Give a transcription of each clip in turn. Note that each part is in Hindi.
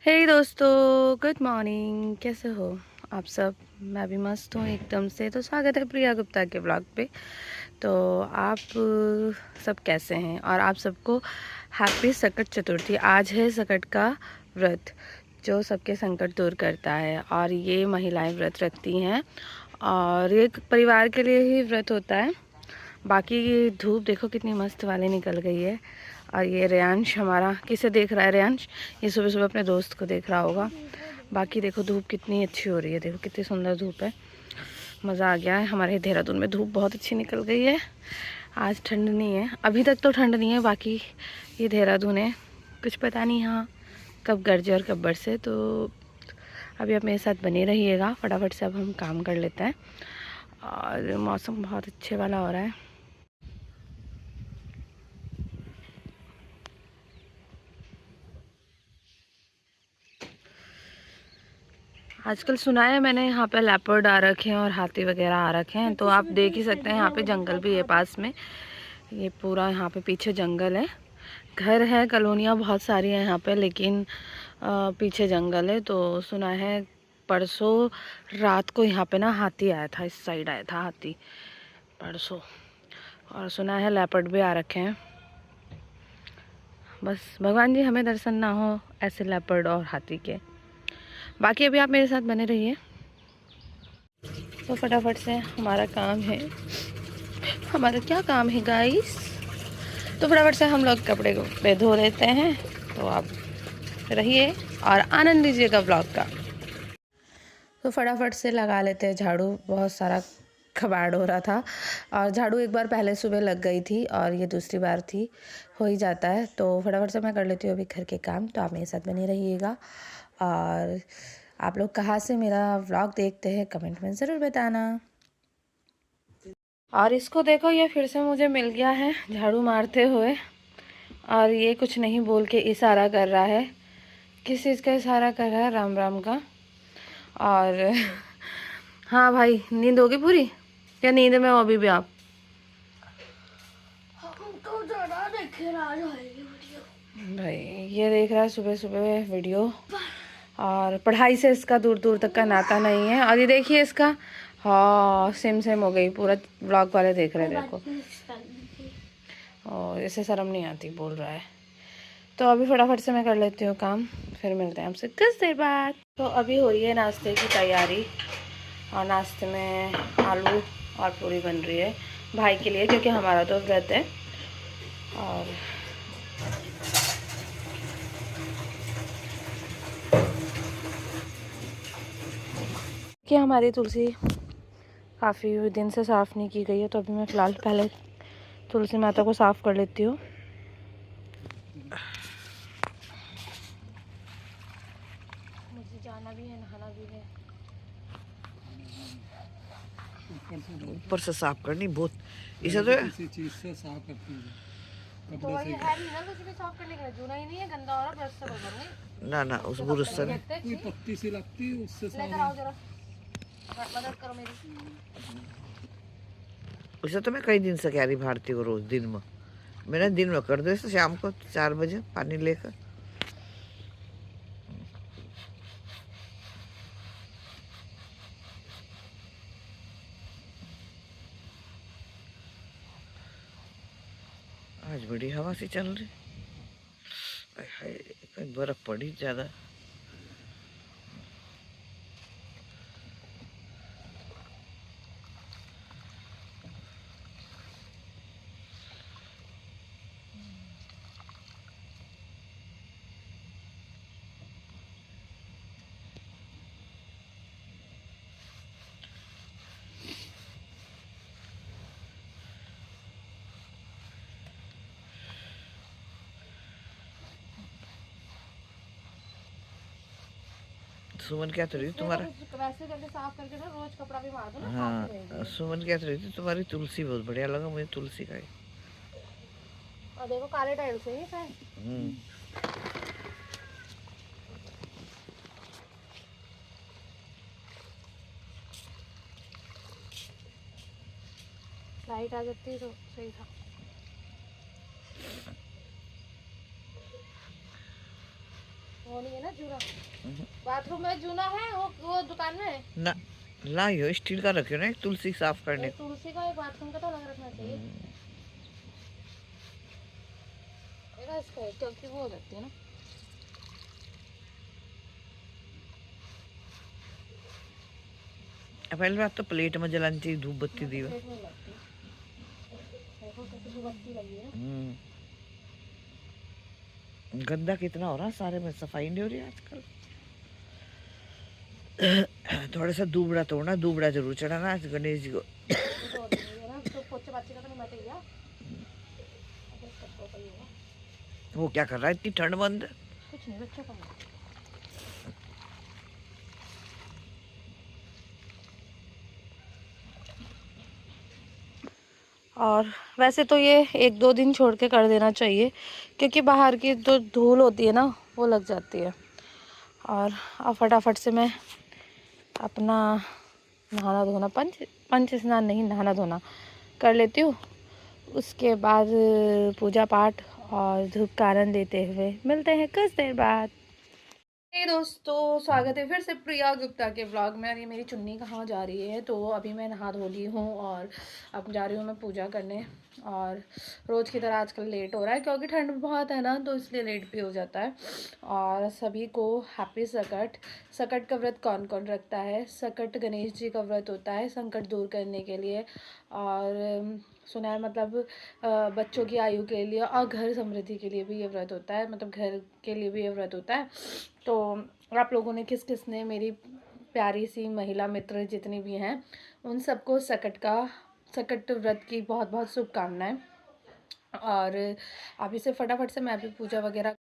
हे दोस्तों, गुड मॉर्निंग। कैसे हो आप सब? मैं भी मस्त हूँ एकदम से। तो स्वागत है प्रिया गुप्ता के ब्लॉग पे। तो आप सब कैसे हैं? और आप सबको हैप्पी संकट चतुर्थी। आज है संकट का व्रत जो सबके संकट दूर करता है, और ये महिलाएं व्रत रखती हैं और ये परिवार के लिए ही व्रत होता है। बाकी धूप देखो कितनी मस्त वाली निकल गई है। और ये रेयांश हमारा किसे देख रहा है? रेयांश ये सुबह सुबह अपने दोस्त को देख रहा होगा। बाकी देखो धूप कितनी अच्छी हो रही है, देखो कितनी सुंदर धूप है। मज़ा आ गया है। हमारे देहरादून में धूप बहुत अच्छी निकल गई है। आज ठंड नहीं है, अभी तक तो ठंड नहीं है। बाकी ये देहरादून है, कुछ पता नहीं हाँ कब गरजे और कब बरसे। तो अभी आप मेरे साथ बने रहिएगा। फटाफट से अब हम काम कर लेते हैं। और मौसम बहुत अच्छे वाला हो रहा है। आजकल सुना है मैंने यहाँ पे लेपर्ड आ रखे हैं और हाथी वगैरह आ रखे हैं। तो आप देख ही सकते हैं, यहाँ पे जंगल भी है पास में। ये पूरा यहाँ पे पीछे जंगल है, घर है, कॉलोनियाँ बहुत सारी हैं यहाँ पे, लेकिन पीछे जंगल है। तो सुना है परसों रात को यहाँ पे ना हाथी आया था, इस साइड आया था हाथी परसों। और सुना है लेपर्ड भी आ रखे हैं। बस भगवान जी हमें दर्शन ना हो ऐसे लेपर्ड और हाथी के। बाकी अभी आप मेरे साथ बने रहिए। तो फटाफट से हमारा काम है, हमारा क्या काम है गाइस? तो फटाफट से हम लोग कपड़े पे धो लेते हैं। तो आप रहिए और आनंद लीजिएगा ब्लॉग का। तो फटाफट से लगा लेते हैं झाड़ू। बहुत सारा कबाड़ हो रहा था, और झाड़ू एक बार पहले सुबह लग गई थी और ये दूसरी बार थी। हो ही जाता है। तो फटाफट से मैं कर लेती हूँ अभी घर के काम। तो आप मेरे साथ बने रहिएगा। और आप लोग कहाँ से मेरा व्लॉग देखते हैं कमेंट में ज़रूर बताना। और इसको देखो, ये फिर से मुझे मिल गया है झाड़ू मारते हुए, और ये कुछ नहीं बोल के इशारा कर रहा है। किस चीज़ का इशारा कर रहा है? राम राम का। और हाँ भाई, नींद होगी पूरी या नींद में हो अभी भी आप? भाई ये देख रहा है सुबह सुबह वीडियो, और पढ़ाई से इसका दूर दूर तक का नाता नहीं है। और ये देखिए इसका, हाँ सेम सेम हो गई। पूरा ब्लॉग वाले देख रहे देखो, और इसे शर्म नहीं आती बोल रहा है। तो अभी फटाफट से मैं कर लेती हूँ काम, फिर मिलते हैं हमसे कुछ देर बाद। तो अभी हो रही है नाश्ते की तैयारी, और नाश्ते में आलू और पूरी बन रही है भाई के लिए, क्योंकि हमारा तो व्रत है। और कि हमारी तुलसी काफ़ी दिन से साफ़ नहीं की गई है, तो अभी मैं फ़िलहाल पहले तुलसी माता को साफ़ कर लेती हूँ। मुझे जाना भी है, नहाना भी है। ऊपर से साफ करनी बहुत, इसे तो किसी चीज से साफ करती है, तो कपड़े ये से। है नहीं ना कुछ भी साफ़ करने के लिए। जूना ही नहीं है, गंदा हो रहा, ब्रश से कर दूँगी। ना ना उस बुरुश से नहीं। कोई पत्ती सी लगती है उससे लेकर आओ सारी। जरा, मदद करो मेरी। उसे तो मैं कई दिन से कह रही भारती को रोज दिन में, मैंने दिन में कर दो इसे, शाम को 4 बजे पानी लेकर। आज बड़ी हवा सी चल रही। हाय हाय, कहीं बर्फ पड़ी ज्यादा। सुमन क्या तो रही तुम्हारा, वैसे करके साफ करके ना रोज कपड़ा भी मार दो ना, साफ ही हाँ रहेगी। सुमन क्या तो रही थी तुम्हारी तुलसी बहुत बढ़िया लगा मुझे, तुलसी का ही। और देखो काले टाइल से ही है। हम्म। लाइट आ जाती तो सही था। वो नहीं है ना जूना, बाथरूम में जूना है वो दुकान में ना लाइयो स्टील का रखियो ना, एक तुलसी साफ करने एक तुलसी का, एक बाथरूम का तो अलग रखना चाहिए। इसका है क्योंकि वो हो जाती है ना। पहले बात तो प्लेट में जलानी चाहिए, धूप बत्ती दी पेट में लगती है। देखो कैसे धूपबत्ती लगी है ना। गंदा कितना हो रहा, सारे में सफाई नहीं हो रही आजकल। थोड़ा सा दूबड़ा तोड़ना, दूबड़ा जरूर चढ़ाना आज गणेश जी को। तो पोछे बाछे का तो नहीं बैठेगा। वो क्या कर रहा है इतनी ठंड बंद? कुछ नहीं, बच्चों का और वैसे तो ये 1-2 दिन छोड़ के कर देना चाहिए, क्योंकि बाहर की जो धूल होती है ना वो लग जाती है। और अब फटाफट से मैं अपना नहाना धोना, पंच स्नान नहीं, नहाना धोना कर लेती हूँ। उसके बाद पूजा पाठ और धूप का आनंद लेते हुए मिलते हैं कुछ देर बाद। हे दोस्तों, स्वागत है फिर से प्रिया गुप्ता के व्लॉग में। और ये मेरी चुन्नी कहाँ जा रही है, तो अभी मैं नहा धो ली हूँ और अब जा रही हूँ मैं पूजा करने। और रोज़ की तरह आजकल लेट हो रहा है, क्योंकि ठंड बहुत है ना, तो इसलिए लेट भी हो जाता है। और सभी को हैप्पी सकट। सकट का व्रत कौन कौन रखता है? सकट गणेश जी का व्रत होता है संकट दूर करने के लिए, और सुना है मतलब बच्चों की आयु के लिए और घर समृद्धि के लिए भी ये व्रत होता है, मतलब घर के लिए भी ये व्रत होता है। तो आप लोगों ने किस किस ने, मेरी प्यारी सी महिला मित्र जितनी भी हैं, उन सबको सकट व्रत की बहुत बहुत शुभकामनाएं। और अभी से फटाफट से मैं भी पूजा वगैरह,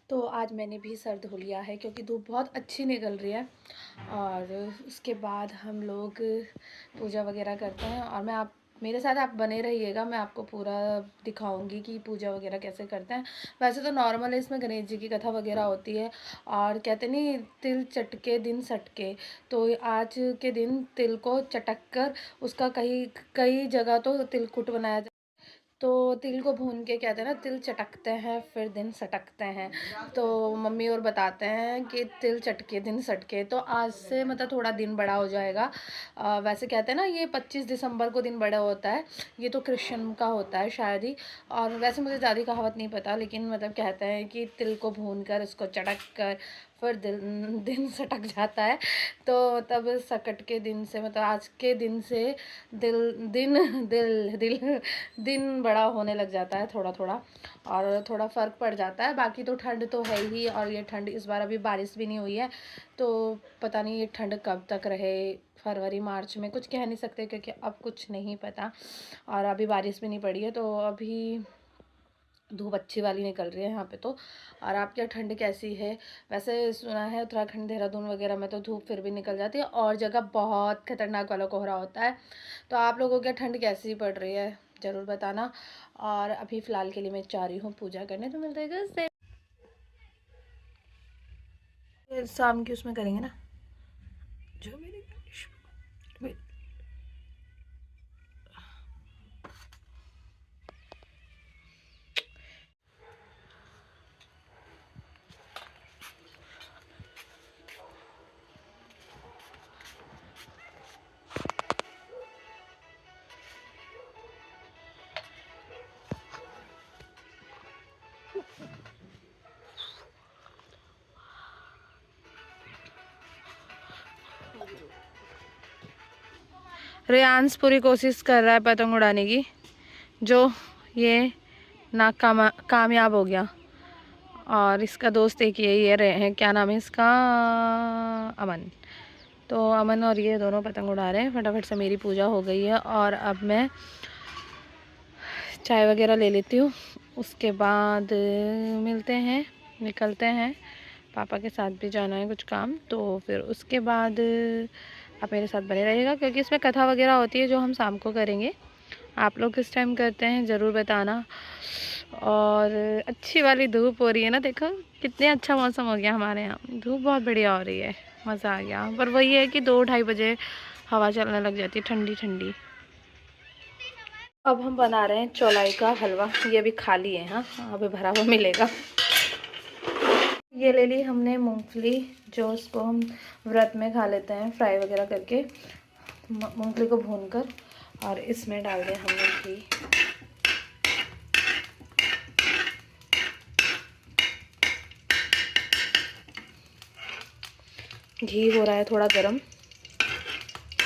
तो आज मैंने भी सर धो लिया है क्योंकि धूप बहुत अच्छी निकल रही है। और उसके बाद हम लोग पूजा वगैरह करते हैं, और मेरे साथ आप बने रहिएगा, मैं आपको पूरा दिखाऊंगी कि पूजा वगैरह कैसे करते हैं। वैसे तो नॉर्मल है, इसमें गणेश जी की कथा वगैरह होती है। और कहते नहीं, तिल चटके दिन सटके, तो आज के दिन तिल को चटक कर उसका कई जगह तो तिलकुट बनाया, तो तिल को भून के कहते हैं ना, तिल चटकते हैं फिर दिन सटकते हैं। तो मम्मी और बताते हैं कि तिल चटके दिन सटके, तो आज से मतलब थोड़ा दिन बड़ा हो जाएगा। वैसे कहते हैं ना, ये 25 दिसंबर को दिन बड़ा होता है, ये तो क्रिश्चियन का होता है शायद ही। और वैसे मुझे ज़्यादा कहावत नहीं पता, लेकिन मतलब कहते हैं कि तिल को भून कर उसको चटक कर फिर दिन सटक जाता है। तो तब सकट के दिन से, मतलब आज के दिन से दिन बड़ा होने लग जाता है थोड़ा थोड़ा, और थोड़ा फ़र्क पड़ जाता है। बाकी तो ठंड तो है ही, और ये ठंड इस बार अभी बारिश भी नहीं हुई है, तो पता नहीं ये ठंड कब तक रहे। फरवरी मार्च में कुछ कह नहीं सकते, क्योंकि अब कुछ नहीं पता। और अभी बारिश भी नहीं पड़ी है, तो अभी धूप अच्छी वाली निकल रही है यहाँ पे तो। और आपके यहाँ ठंड कैसी है? वैसे सुना है उत्तराखंड, देहरादून वगैरह में तो धूप फिर भी निकल जाती है, और जगह बहुत खतरनाक वाला कोहरा होता है। तो आप लोगों के ठंड कैसी पड़ रही है ज़रूर बताना। और अभी फ़िलहाल के लिए मैं जा रही हूँ पूजा करने, तो मिलते हैं शाम की उसमें करेंगे ना जो मेरे रेयांश पूरी कोशिश कर रहा है पतंग उड़ाने की, जो ये कामयाब हो गया। और इसका दोस्त एक ये रहे हैं, क्या नाम है इसका, अमन। तो अमन और ये दोनों पतंग उड़ा रहे हैं। फटाफट से मेरी पूजा हो गई है, और अब मैं चाय वगैरह ले लेती हूँ। उसके बाद मिलते हैं, निकलते हैं। पापा के साथ भी जाना है कुछ काम, तो फिर उसके बाद आप मेरे साथ बने रहिएगा, क्योंकि इसमें कथा वगैरह होती है जो हम शाम को करेंगे। आप लोग किस टाइम करते हैं ज़रूर बताना। और अच्छी वाली धूप हो रही है ना, देखो कितने अच्छा मौसम हो गया हमारे यहाँ, धूप बहुत बढ़िया हो रही है, मज़ा आ गया। पर वही है कि 2-2:30 बजे हवा चलने लग जाती है ठंडी ठंडी। अब हम बना रहे हैं चौलाई का हलवा, ये अभी खाली है, हाँ अभी भरा हुआ मिलेगा। ये ले ली हमने मूंगफली, जो उसको हम व्रत में खा लेते हैं फ्राई वगैरह करके, मूंगफली को भूनकर, और इसमें डाल दिया हमने घी। घी हो रहा है थोड़ा गरम,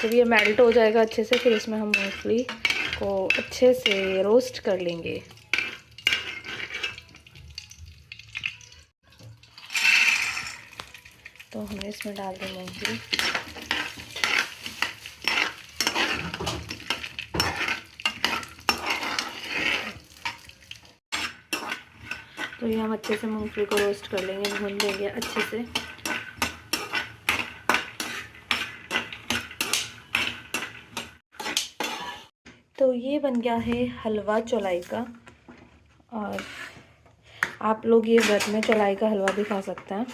जब ये मेल्ट हो जाएगा अच्छे से, फिर इसमें हम मूंगफली को अच्छे से रोस्ट कर लेंगे। तो हमने इसमें डाल दी मूंगफली। तो ये हम अच्छे से मूंगफली को रोस्ट कर लेंगे, भून लेंगे अच्छे से। तो ये बन गया है हलवा चौलाई का, और आप लोग ये व्रत में चौलाई का हलवा भी खा सकते हैं,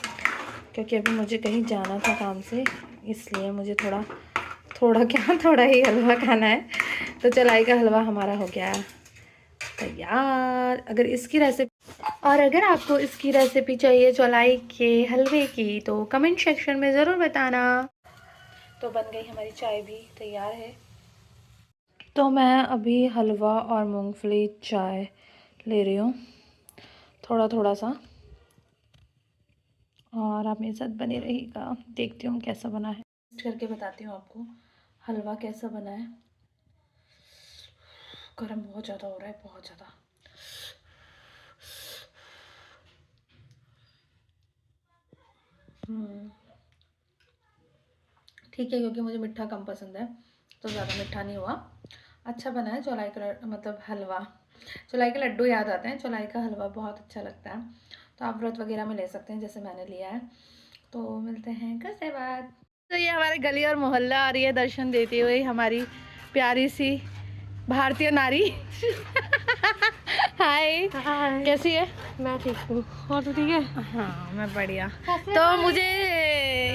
क्योंकि अभी मुझे कहीं जाना था काम से, इसलिए मुझे थोड़ा ही हलवा खाना है। तो चौलाई का हलवा हमारा हो गया तैयार। अगर आपको इसकी रेसिपी चाहिए चौलाई के हलवे की, तो कमेंट सेक्शन में ज़रूर बताना। तो बन गई हमारी चाय भी तैयार है। तो मैं अभी हलवा और मूंगफली चाय ले रही हूँ, थोड़ा सा, और आप मेरे साथ बने रहिएगा। देखती हूँ कैसा बना है, टेस्ट करके बताती हूँ आपको हलवा कैसा बना है। गर्म बहुत ज़्यादा हो रहा है, बहुत ज़्यादा। ठीक है, क्योंकि मुझे मीठा कम पसंद है, तो ज़्यादा मीठा नहीं हुआ। अच्छा बना है। चौलाई का मतलब हलवा, चौलाई के लड्डू याद आते हैं, चौलाई का हलवा बहुत अच्छा लगता है। तो आप व्रत वगैरह में ले सकते हैं, जैसे मैंने लिया है। तो मिलते हैं कुछ देर बाद। तो ये हमारे गली और मोहल्ला आ रही है दर्शन देती हुई, हमारी प्यारी सी भारतीय नारी। हाय, कैसी है? मैं ठीक हूँ, और तो ठीक है? हाँ, मैं बढ़िया। तो मुझे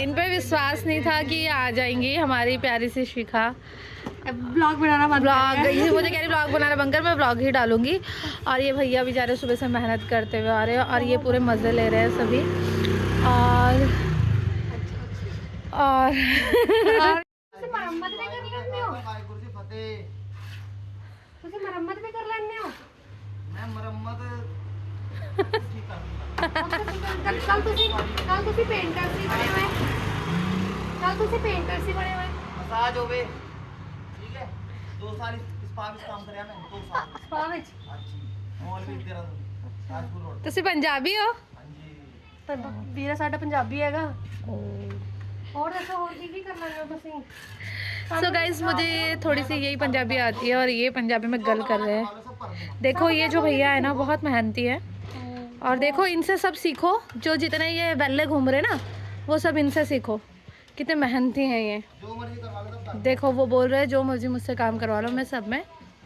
इन पे विश्वास नहीं था कि आ जाएंगी हमारी प्यारी सी शिखा। ब्लॉग बनाना बंद ब्लॉग, ये मुझे कह रही ब्लॉग बनाना बंद कर, मैं ब्लॉग ही डालूंगी। और ये भैया बेचारे सुबह से मेहनत करते हुए आ रहे हैं, और ये पूरे मज़े ले रहे हैं सभी। और मरम्मत भी कर लेने हो? तुझे मरम्मत भी कर लेने हो? मैं मरम्मत कल तुसी पेंटर सी बने हुए, मसाज होवे, ठीक है। 2 साल स्पा में काम करया मैं, 2 साल स्पा विच। अच्छी मॉल भी तेरा ताजपुर रोड। ਤੁਸੀਂ ਪੰਜਾਬੀ ਹੋ? हां जी, पर ਵੀਰਾ ਸਾਡਾ ਪੰਜਾਬੀ ਹੈਗਾ। और ऐसा और की कर लेने हो तुसी? सो गाइज, मुझे थोड़ी सी यही पंजाबी आती है, और ये पंजाबी में गल कर रहे हैं। देखो ये जो भैया है ना, बहुत मेहनती है, और देखो इनसे सब सीखो। जो जितने ये बेल्ले घूम रहे ना, वो सब इनसे सीखो, कितने मेहनती हैं ये। जो मर्जी करवा लो सब। देखो वो बोल रहे हैं जो मर्जी मुझसे काम करवा लो, मैं सब में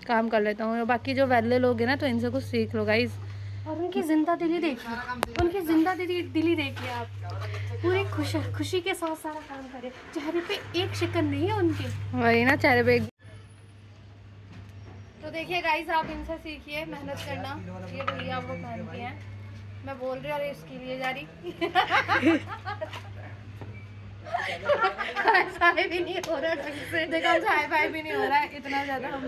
काम कर लेता हूँ। बाकी जो वेले लोग हैं ना, तो इनसे कुछ सीख लो गाइज। और उनकी जिंदा दिली देखिए आप, पूरी खुशी के साथ सारा काम करे, चेहरे पे एक शिकन नहीं है उनके। वही ना, चेहरे पे। तो देखिए गाइस, आप इनसे सीखिए मेहनत करना। ये भैया आप लोग पहनती हैं, मैं बोल रही हूँ, अरे इसकी लिए जा रही। हाई भी नहीं हो रहा ढंग से, देखो हमसे हाई फाई भी नहीं हो रहा है, इतना ज़्यादा हम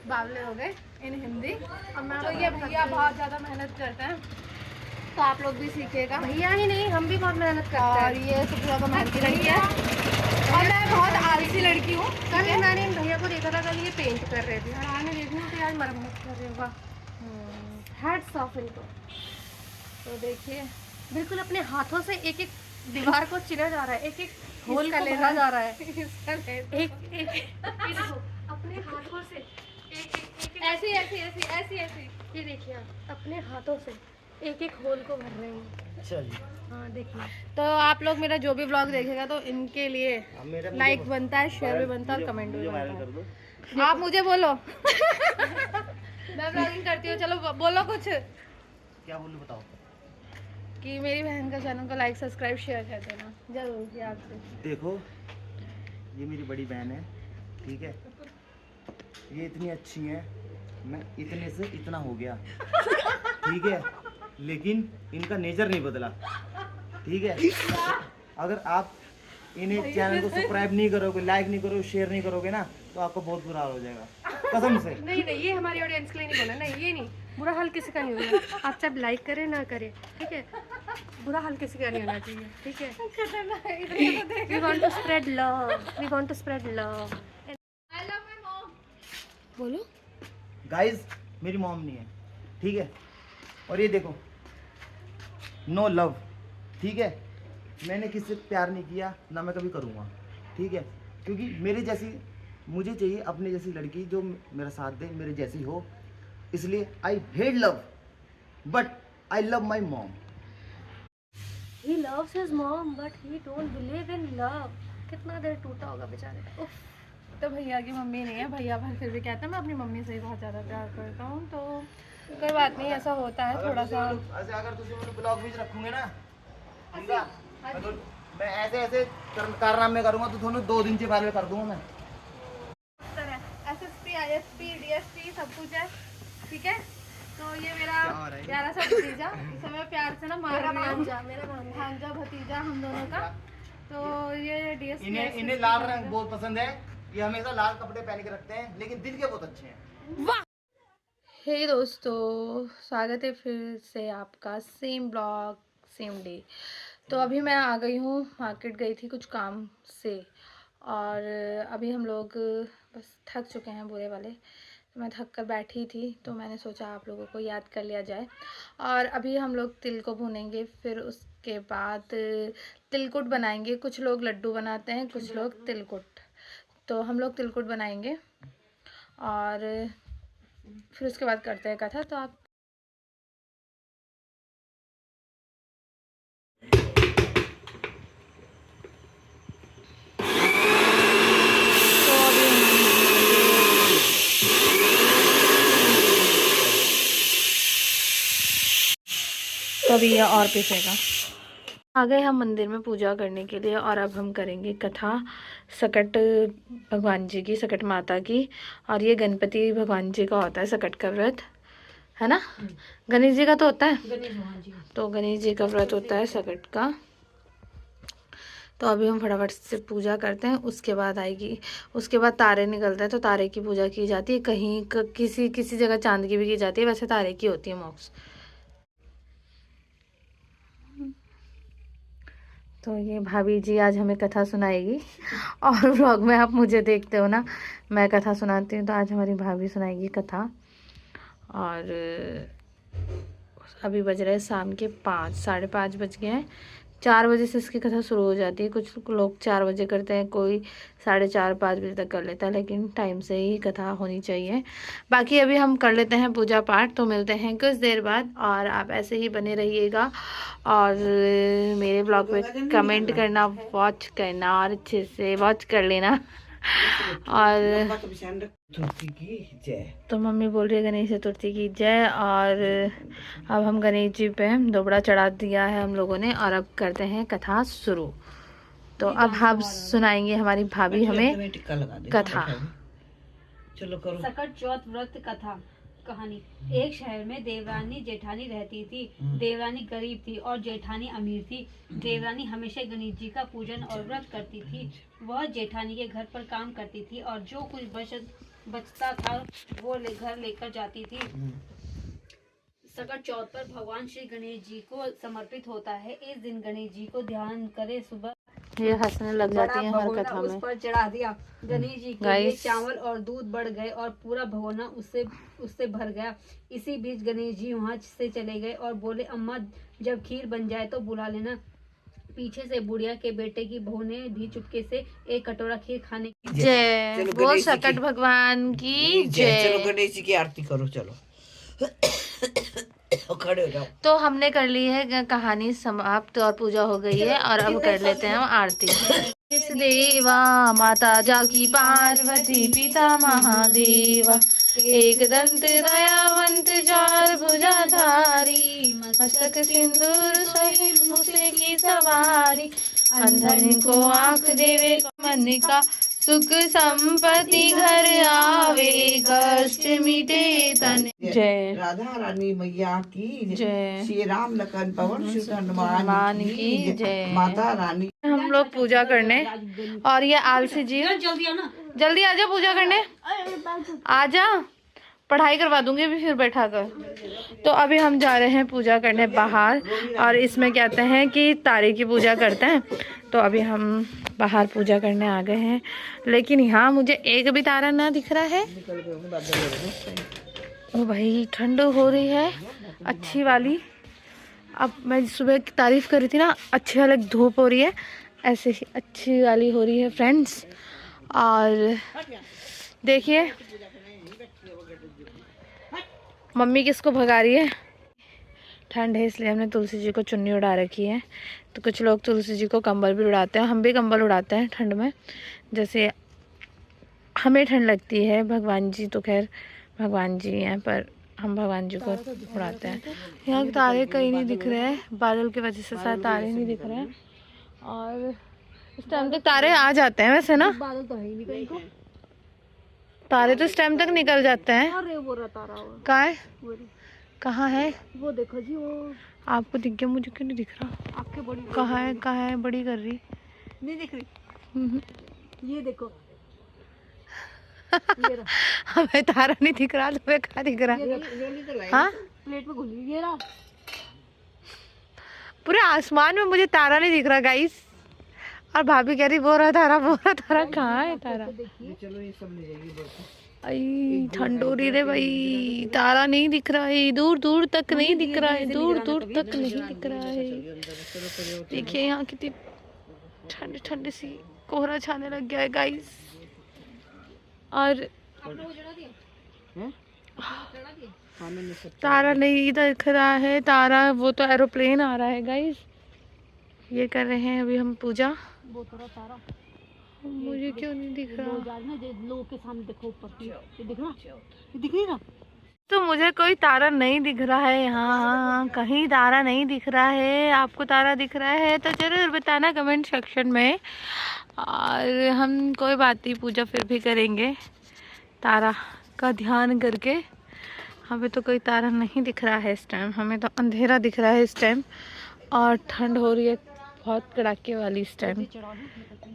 बावले हो गए इन हिंदी। तो ये भैया बहुत ज़्यादा मेहनत करते हैं, तो आप लोग भी सीखिएगा। भैया ही नहीं, हम भी बहुत मेहनत करते और हैं। ये सबसे ज़्यादा मेहनती लड़की है, और मैं बहुत आलसी लड़की हूँ। कल मैंने इन भैया को देखा था, कल ये पेंट कर रहे थे, और आज मैं देख रही हूँ कि आज मरम्मत कर रहे होगा। हैट्स ऑफ इनको। तो देखिए, बिल्कुल अपने हाथों से एक एक दीवार को चिरा जा रहा है, एक एक होल इसका को लेना भरा है। जा रहा है। इसका ले एक एक देखो, अपने हाथों से एक ऐसी ऐसी ऐसी ऐसी ऐसी। ये देखिए, आप अपने हाथों से एक एक होल को भर रहे हैं। अच्छा जी, हाँ देखिए। तो आप लोग मेरा जो भी ब्लॉग देखेगा, तो इनके लिए लाइक बनता है, शेयर भी बनता है, और कमेंट भी बनता है। आप मुझे बोलो। मैं ब्लॉगिंग करती हूँ, चलो बोलो कुछ, क्या बोलूं बताओ। कि मेरी बहन का चैनल को लाइक सब्सक्राइब शेयर कर देना जरूर याद से। देखो, ये मेरी बड़ी बहन है, ठीक है। ये इतनी अच्छी है, मैं इतने से इतना हो गया, ठीक है। लेकिन इनका नेचर नहीं बदला। ठीक है। अगर आप इन्हें चैनल को सब्सक्राइब नहीं करोगे, लाइक नहीं करोगे, शेयर नहीं करोगे ना, तो आपको बहुत बुरा हाल हो जाएगा कसम से। नहीं नहीं, ये हमारी ऑडियंस के लिए नहीं बोला, नहीं ये नहीं, बुरा हाल किसी का नहीं होगा। आप चाहे लाइक करें ना करें, ठीक है, बुरा हाल किसी का नहीं होना चाहिए, ठीक है। We want to spread love, we want to spread love. I love my mom. बोलो। गाइस मेरी मॉम नहीं है, ठीक है। और ये देखो, नो लव, ठीक है। मैंने किसी से प्यार नहीं किया, ना मैं कभी करूँगा, ठीक है। क्योंकि मेरे जैसी मुझे चाहिए, अपने जैसी लड़की जो मेरा साथ दे, मेरे जैसी हो। इसलिए I hate love but I love my mom. He loves his mom but he don't believe in love। कितना देर टूटा होगा बेचारे का। उफ। तो भैया की मम्मी नहीं है, भैया पर फिर भी कहते हैं मैं अपनी मम्मी से ही बहुत ज़्यादा प्यार करता हूँ, तो कोई बात नहीं, ऐसा होता है थोड़ा सा। ऐसे अगर तुम ब्लॉग भी रखूंगे ना, ठीक है, मैं ऐसे ऐसे कारनामे करूंगा तो तुम्हें 2 दिन के बाद में कर दूंगा मैं। SSP ISP DSP सब कुछ है, ठीक है। तो ये मेरा प्यारा सा भतीजा, इसे मैं प्यार से ना मार रही हूँ, मेरा भांजा भतीजा हम दोनों का। तो ये DSP इन्हें लाल रंग बहुत पसंद है, ये हमेशा लाल कपड़े पहन के रखते हैं, लेकिन दिल के बहुत अच्छे हैं। हे दोस्तों, स्वागत है फिर से आपका सेम ब्लॉग सेम डे। तो अभी मैं आ गई हूँ, मार्केट गई थी कुछ काम से, और अभी हम लोग बस थक चुके हैं बुरे वाले। तो मैं थक कर बैठी थी, तो मैंने सोचा आप लोगों को याद कर लिया जाए। और अभी हम लोग तिल को भूनेंगे, फिर उसके बाद तिलकुट बनाएंगे। कुछ लोग लड्डू बनाते हैं, कुछ लोग तिलकुट, तो हम लोग तिलकुट बनाएंगे और फिर उसके बाद करते हैं कथा। तो आप तो अभी यह और पिसेगा। आ गए हम मंदिर में पूजा करने के लिए, और अब हम करेंगे कथा सकट भगवान जी की, सकट माता की। और ये गणपति भगवान जी का होता है सकट का व्रत, है ना। गणेश जी का तो होता है, तो गणेश जी का व्रत होता है सकट का। तो अभी हम फटाफट से पूजा करते हैं, उसके बाद आएगी, उसके बाद तारे निकलते हैं, तो तारे की पूजा की जाती है। कहीं किसी किसी जगह चांद की भी की जाती है, वैसे तारे की होती है मोक्ष। तो ये भाभी जी आज हमें कथा सुनाएगी, और व्लॉग में आप मुझे देखते हो ना, मैं कथा सुनाती हूँ, तो आज हमारी भाभी सुनाएगी कथा। और अभी बज रहे हैं शाम के 5, 5:30 बज गए हैं। 4 बजे से इसकी कथा शुरू हो जाती है। कुछ लोग 4 बजे करते हैं, कोई 4:30, 5 बजे तक कर लेता है, लेकिन टाइम से ही कथा होनी चाहिए। बाकी अभी हम कर लेते हैं पूजा पाठ, तो मिलते हैं कुछ देर बाद। और आप ऐसे ही बने रहिएगा, और मेरे ब्लॉग पे कमेंट करना, वॉच करना, और अच्छे से वॉच कर लेना। और तो मम्मी बोल रही है गणेश चतुर्थी की जय। और अब हम गणेश जी पे दोबड़ा चढ़ा दिया है हम लोगों ने, और अब करते हैं कथा शुरू। तो अब हम सुनाएंगे हमारी भाभी हमें कथा। चलो करो। सकट चौथ व्रत कथा कहानी। एक शहर में देवरानी जेठानी रहती थी। देवरानी गरीब थी और जेठानी अमीर थी। देवरानी हमेशा गणेश जी का पूजन और व्रत करती थी। वह जेठानी के घर पर काम करती थी, और जो कुछ बचता था वो घर लेकर जाती थी। सकट चौथ पर भगवान श्री गणेश जी को समर्पित होता है। इस दिन गणेश जी को ध्यान करे, सुबह ये हंसने लग जाती है हर कथा में। उस पर चढ़ा दिया। गणेश जी के लिए चावल और दूध बढ़ गए और पूरा भगोना उससे भर गया। इसी बीच गणेश जी वहाँ से चले गए और बोले, अम्मा जब खीर बन जाए तो बुला लेना। पीछे से बुढ़िया के बेटे की बहू ने भी चुपके से एक कटोरा खीर खाने की जय बोल सकट भगवान की जय। चलो गणेश जी की आरती करो, चलो खड़े हो जाओ। तो हमने कर ली है कहानी समाप्त, और पूजा हो गई है, और अब कर लेते हैं हम आरती। इस देवा माता जाकी पार्वती पिता महादेवा, एक दंत दयावंत चार भुजाधारी, मस्तक सिंदूर सोहे मूसे की सवारी, अंधन को आँख देवे मनिका, सुख संपत्ति घर आवे, कष्ट मिटे तन। जय राधा रानी मैया की जय। श्री राम लखन पवन सुत हनुमान की जय। माता रानी। हम लोग पूजा करने, और ये आलसी जी जल्दी आओ ना। जल्दी आजा पूजा करने, आजा, पढ़ाई करवा दूंगी अभी फिर बैठा कर। तो अभी हम जा रहे हैं पूजा करने बाहर, और इसमें कहते हैं कि तारे की पूजा करते हैं। तो अभी हम बाहर पूजा करने आ गए हैं, लेकिन यहाँ मुझे एक भी तारा ना दिख रहा है। ओ भाई ठंड हो रही है अच्छी वाली। अब मैं सुबह की तारीफ कर रही थी ना, अच्छी वाली धूप हो रही है, ऐसे ही अच्छी वाली हो रही है फ्रेंड्स। और देखिए मम्मी किसको भगा रही है। ठंड है इसलिए हमने तुलसी जी को चुन्नी उड़ा रखी है। तो कुछ लोग तुलसी जी को कंबल भी उड़ाते हैं, हम भी कंबल उड़ाते हैं ठंड में। जैसे हमें ठंड लगती है, भगवान जी तो खैर भगवान जी हैं, पर हम भगवान जी को उड़ाते हैं। यहाँ के तारे कहीं नहीं दिख रहे हैं, बादल की वजह से शायद तारे नहीं दिख रहे हैं। और इस टाइम तक तारे आ जाते हैं वैसे ना, बादल तो है ही नहीं कहीं को। तारे तो इस टाइम तक निकल जाते हैं। अरे वो रहा तारा, कहाँ है, कहाँ है? वो देखो जी, वो आपको दिख गया, मुझे क्यों नहीं दिख रहा? आपके बड़ी कहाँ है, कहाँ है? बड़ी कर रही नहीं दिख रही। हम्म। ये देखो, हमें तारा नहीं दिख रहा, तुम्हें कहाँ दिख रहा है? हाँ प्लेट में घुली ये रहा। पूरे आसमान में मुझे तारा नहीं दिख रहा गाइस। और भाभी कह रही वो रहा तारा, वो रहा तारा। कहाँ है तारा? चलो ये सब ले जाएगी। आई ठंड हो रही रे भाई, तारा नहीं दिख रहा है, दूर दूर तक नहीं दिख रहा है, दूर दूर तक नहीं दिख रहा है। देखिए यहाँ कितनी ठंड ठंड सी कोहरा छाने लग गया है गाइस। और तारा नहीं दिख रहा है, तारा वो तो एरोप्लेन आ रहा है गाइस। ये कर रहे हैं अभी हम पूजा। वो थोड़ा तारा मुझे क्यों नहीं दिख रहा? लोगों के सामने देखो ऊपर, ये दिख रहा, ये दिख रही ना। तो मुझे कोई तारा नहीं दिख रहा है यहाँ, कहीं तारा नहीं दिख रहा है। आपको तारा दिख रहा है तो जरूर बताना कमेंट सेक्शन में। और हम कोई बात नहीं, पूजा फिर भी करेंगे तारा का ध्यान करके। हमें तो कोई तारा नहीं दिख रहा है इस टाइम, हमें तो अंधेरा दिख रहा है इस टाइम। और ठंड हो रही है बहुत कड़ाके वाली इस टाइम।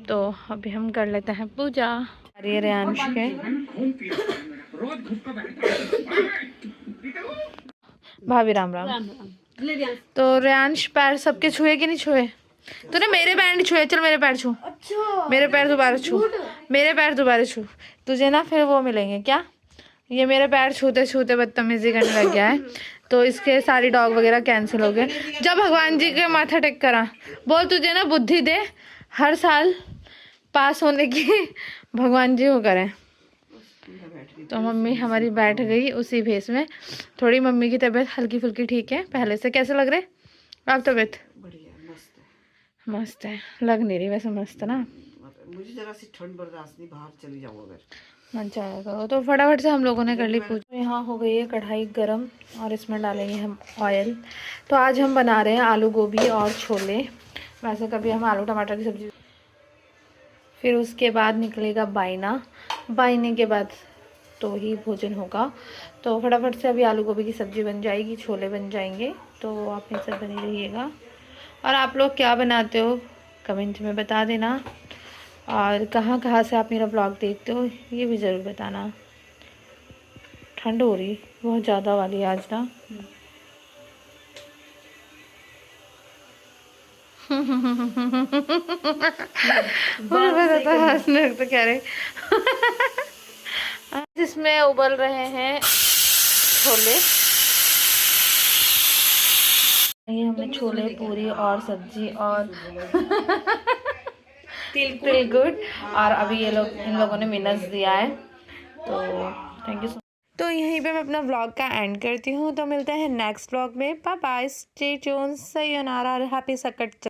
तो अभी हम कर लेते हैं पूजा। अरे रेयांश के भाभी राम राम। तो रेयांश पैर सबके छुए कि नहीं छुए? तूने मेरे पैर नहीं छुए, चल मेरे पैर छू। मेरे पैर दोबारा छू, मेरे पैर दोबारा छू। तुझे ना फिर वो मिलेंगे क्या? ये मेरे पैर छूते छूते बदतमीजी करने लग गया है, तो इसके सारी डॉग वगैरह कैंसिल हो गए। जब भगवान जी के माथा टेक करा, बोल तुझे ना बुद्धि दे, हर साल पास होने की भगवान जी हो करें। तो मम्मी हमारी बैठ गई उसी भेस में। थोड़ी मम्मी की तबीयत हल्की फुल्की ठीक है पहले से। कैसे लग रहे आप तबीयत? बढ़िया, मस्त है। मस्त है, लग नहीं रही वैसे मस्त ना। मुझे जरा सी ठंड बर्दाश्त नहीं, बाहर चली जाऊँ अगर। अच्छा करो। तो फटाफट से हम लोगों ने कर ली पूजा। यहाँ हो गई है कढ़ाई गरम, और इसमें डालेंगे हम ऑयल। तो आज हम बना रहे हैं आलू गोभी और छोले। वैसे कभी हम आलू टमाटर की सब्ज़ी, फिर उसके बाद निकलेगा बायना, बायने के बाद तो ही भोजन होगा। तो फटाफट से अभी आलू गोभी की सब्ज़ी बन जाएगी, छोले बन जाएंगे। तो आप मेरे साथ बने रहिएगा। और आप लोग क्या बनाते हो कमेंट में बता देना, और कहाँ कहाँ से आप मेरा ब्लॉग देखते हो ये भी ज़रूर बताना। ठंड हो रही बहुत ज़्यादा वाली आज ना। तो कह रहे जिसमें उबल रहे हैं छोले। ये हमने छोले पूरी और सब्जी और तिल गुड, और अभी ये लोग इन लोगों ने मिनट्स दिया है, तो थैंक यू सो। तो यहीं पे मैं अपना व्लॉग का एंड करती हूँ। तो मिलते हैं नेक्स्ट व्लॉग में। Bye bye, stay tuned, sayonara और हैप्पी सकट।